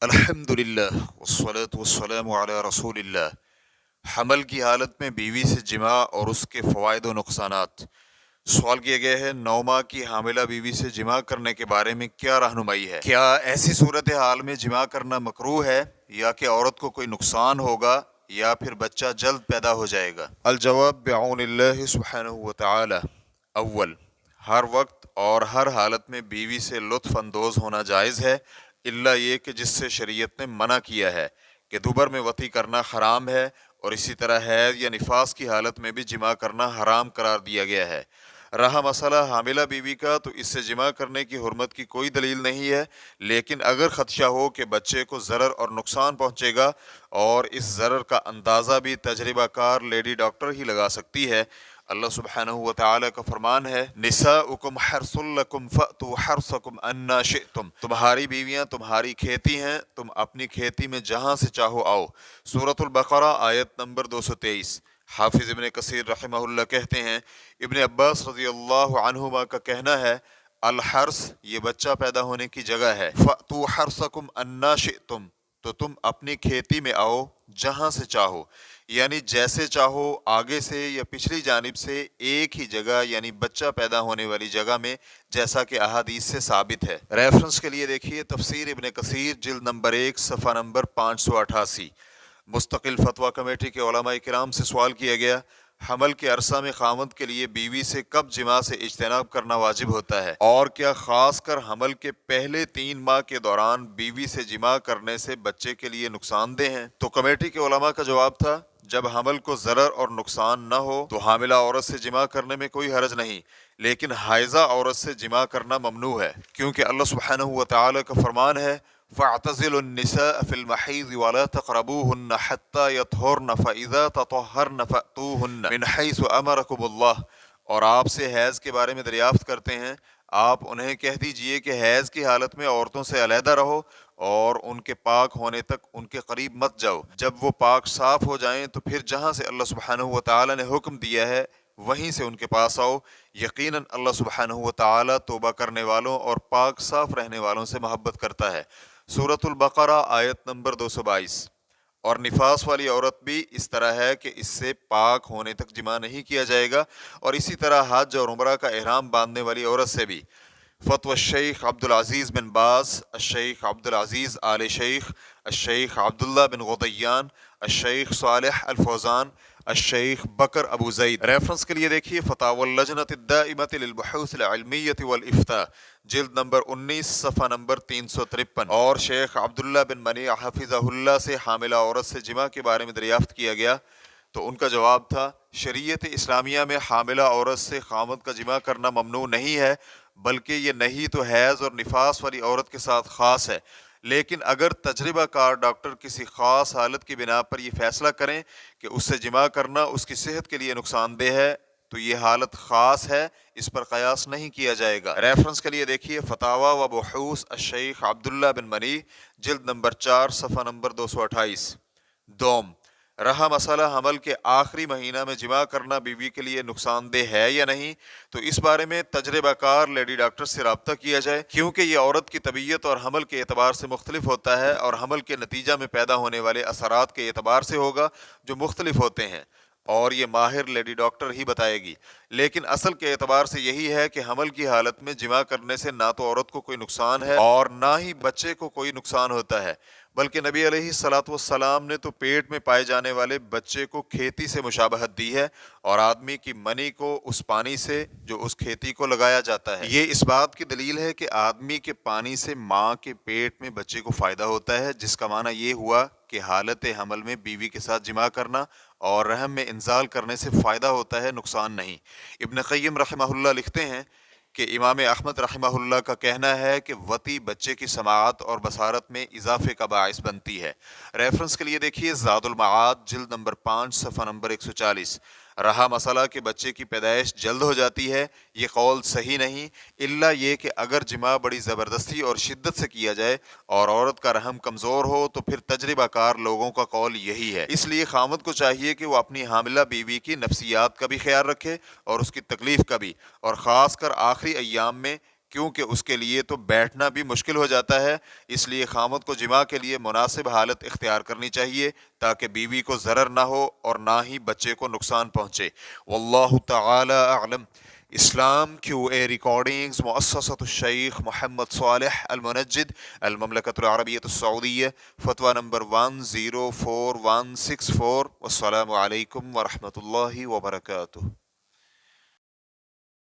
الحمدللہ والصلاة والسلام علی رسول اللہ۔ حمل کی حالت میں بیوی سے جماع اور اس کے فوائد و نقصانات۔ سوال کیا گیا ہے 9 ماہ کی حاملہ بیوی سے جماع کرنے کے بارے میں کیا رہنمائی ہے؟ کیا ایسی صورتحال میں جماع کرنا مکروہ ہے یا کہ عورت کو کوئی نقصان ہوگا یا پھر بچہ جلد پیدا ہو جائے گا؟ الجواب بعون اللہ سبحانہ وتعالی۔ اول، ہر وقت اور ہر حالت میں بیوی سے لطف اندوز ہونا جائز ہے، الا یہ کہ جس سے شریعت نے منع کیا ہے کہ دوبر میں وطی کرنا حرام ہے، اور اسی طرح حیض یا نفاس کی حالت میں بھی جماع کرنا حرام قرار دیا گیا ہے۔ رہا مسئلہ حاملہ بیوی کا، تو اس سے جماع کرنے کی حرمت کی کوئی دلیل نہیں ہے، لیکن اگر خدشہ ہو کہ بچے کو ضرر اور نقصان پہنچے گا، اور اس ضرر کا اندازہ بھی تجربہ کار لیڈی ڈاکٹر ہی لگا سکتی ہے۔ اللہ سبحانہ وتعالی کا فرمان ہے، نساؤکم حرث لکم فأتوا حرثکم انا شئتم، تمہاری بیویاں تمہاری کھیتی ہیں، تم اپنی کھیتی میں جہاں سے چاہو آؤ۔ سورۃ البقرہ آیت نمبر 223۔ حافظ ابن کثیر رحمہ اللہ کہتے ہیں، ابن عباس رضی اللہ عنہما کا کہنا ہے، الحرث یہ بچہ پیدا ہونے کی جگہ ہے، فأتوا حرثکم انا شئتم، تو تم اپنی کھیتی میں آؤ جہاں سے چاہو، یعنی جیسے چاہو، آگے سے یا پچھلی جانب سے، ایک ہی جگہ یعنی بچہ پیدا ہونے والی جگہ میں، جیسا کہ احادیث سے ثابت ہے۔ ریفرنس کے لیے دیکھیے تفسیر ابن کثیر جلد نمبر 1 صفحہ نمبر 588۔ مستقل فتویٰ کمیٹی کے علماء کرام سے سوال کیا گیا، حمل کے عرصہ میں خاوند کے لیے بیوی سے کب جماع سے اجتناب کرنا واجب ہوتا ہے، اور کیا خاص کر حمل کے پہلے 3 ماہ کے دوران بیوی سے جماع کرنے سے بچے کے لیے نقصان دہ ہیں؟ تو کمیٹی کے علماء کا جواب تھا، جب حمل کو ضرر اور نقصان نہ ہو تو حاملہ عورت سے جماع کرنے میں کوئی حرج نہیں، لیکن حائضہ عورت سے جماع کرنا ممنوع ہے، کیونکہ اللہ سبحانہ وتعالی کا فرمان ہے، فَاعْتَزِلُوا النِّسَاءَ فِي الْمَحِيضِ وَلَا تَقْرَبُوهُنَّ حَتَّى يَطْهُرْنَ فَإِذَا تَطَهَّرْنَ فَأْتُوهُنَّ مِنْ حَيْثُ أَمَرَكُمُ اللَّهُ، اور آپ سے حیض کے بارے میں دریافت کرتے ہیں، آپ انہیں کہہ دیجئے کہ حیض کی حالت میں عورتوں سے علیحدہ رہو، اور ان کے پاک ہونے تک ان کے قریب مت جاؤ، جب وہ پاک صاف ہو جائیں تو پھر جہاں سے اللہ سبحانہ وتعالی نے حکم دیا ہے وہیں سے ان کے پاس آؤ، یقیناً اللہ سبحانہ وتعالی توبہ کرنے والوں اور پاک صاف رہنے والوں سے محبت کرتا ہے۔ سورۃ البقرہ آیت نمبر 222۔ اور نفاس والی عورت بھی اس طرح ہے کہ اس سے پاک ہونے تک جماع نہیں کیا جائے گا، اور اسی طرح حج اور عمرہ کا احرام باندھنے والی عورت سے بھی۔ فتوی الشیخ عبدالعزیز بن باز، الشیخ عبدالعزیز آل شیخ، الشیخ عبداللہ بن غدیان، الشیخ صالح الفوزان، الشیخ بکر ابو زید۔ ریفرنس کے لیے دیکھیے فتاوی اللجنۃ الدائمۃ للبحوث العلمیۃ والافتاء جلد نمبر 19 صفحہ نمبر 353۔ اور شیخ عبداللہ بن منی حفظہ اللہ سے حاملہ عورت سے جماع کے بارے میں دریافت کیا گیا، تو ان کا جواب تھا، شریعت اسلامیہ میں حاملہ عورت سے خاوند کا جماع کرنا ممنوع نہیں ہے، بلکہ یہ نہیں تو حیض اور نفاس والی عورت کے ساتھ خاص ہے، لیکن اگر تجربہ کار ڈاکٹر کسی خاص حالت کی بنا پر یہ فیصلہ کریں کہ اس سے جماع کرنا اس کی صحت کے لیے نقصان دہ ہے، تو یہ حالت خاص ہے، اس پر قیاس نہیں کیا جائے گا۔ ریفرنس کے لیے دیکھیے فتاوی و بحوث الشیخ عبداللہ بن منی جلد نمبر 4 صفحہ نمبر 228۔ دوم، رہا مسئلہ حمل کے آخری مہینہ میں جماع کرنا بیوی کے لیے نقصان دہ ہے یا نہیں، تو اس بارے میں تجربہ کار لیڈی ڈاکٹر سے رابطہ کیا جائے، کیونکہ یہ عورت کی طبیعت اور حمل کے اعتبار سے مختلف ہوتا ہے، اور حمل کے نتیجہ میں پیدا ہونے والے اثرات کے اعتبار سے ہوگا جو مختلف ہوتے ہیں، اور یہ ماہر لیڈی ڈاکٹر ہی بتائے گی، لیکن اصل کے اعتبار سے یہی ہے کہ حمل کی حالت میں جماع کرنے سے نہ تو عورت کو کوئی نقصان ہے اور نہ ہی بچے کو کوئی نقصان ہوتا ہے، بلکہ نبی علیہ الصلوۃ والسلام نے تو پیٹ میں پائے جانے والے بچے کو کھیتی سے مشابہت دی ہے، اور آدمی کی منی کو اس پانی سے جو اس کھیتی کو لگایا جاتا ہے۔ یہ اس بات کی دلیل ہے کہ آدمی کے پانی سے ماں کے پیٹ میں بچے کو فائدہ ہوتا ہے، جس کا معنی یہ ہوا کہ حالت حمل میں بیوی کے ساتھ جماع کرنا اور رحم میں انزال کرنے سے فائدہ ہوتا ہے، نقصان نہیں۔ ابن قیم رحمہ اللہ لکھتے ہیں کہ امام احمد رحمہ اللہ کا کہنا ہے کہ وطی بچے کی سماعت اور بصارت میں اضافے کا باعث بنتی ہے۔ ریفرنس کے لیے دیکھیے زاد المعاد جلد نمبر 5 صفحہ نمبر 140۔ رہا مسئلہ کہ بچے کی پیدائش جلد ہو جاتی ہے، یہ قول صحیح نہیں، الا یہ کہ اگر جماع بڑی زبردستی اور شدت سے کیا جائے اور عورت کا رحم کمزور ہو تو پھر تجربہ کار لوگوں کا قول یہی ہے۔ اس لیے خاوند کو چاہیے کہ وہ اپنی حاملہ بیوی کی نفسیات کا بھی خیال رکھے اور اس کی تکلیف کا بھی، اور خاص کر آخری ایام میں کیونکہ اس کے لیے تو بیٹھنا بھی مشکل ہو جاتا ہے، اس لیے خاوند کو جماع کے لیے مناسب حالت اختیار کرنی چاہیے تاکہ بیوی کو ضرر نہ ہو اور نہ ہی بچے کو نقصان پہنچے۔ واللہ تعالی اعلم۔ اسلام کیو اے ریکارڈنگز مؤسسۃ الشیخ محمد صالح المنجد، المملکۃ العربیۃ السعودیہ، فتویٰ نمبر 104164۔ والسلام علیکم ورحمۃ اللہ وبرکاتہ۔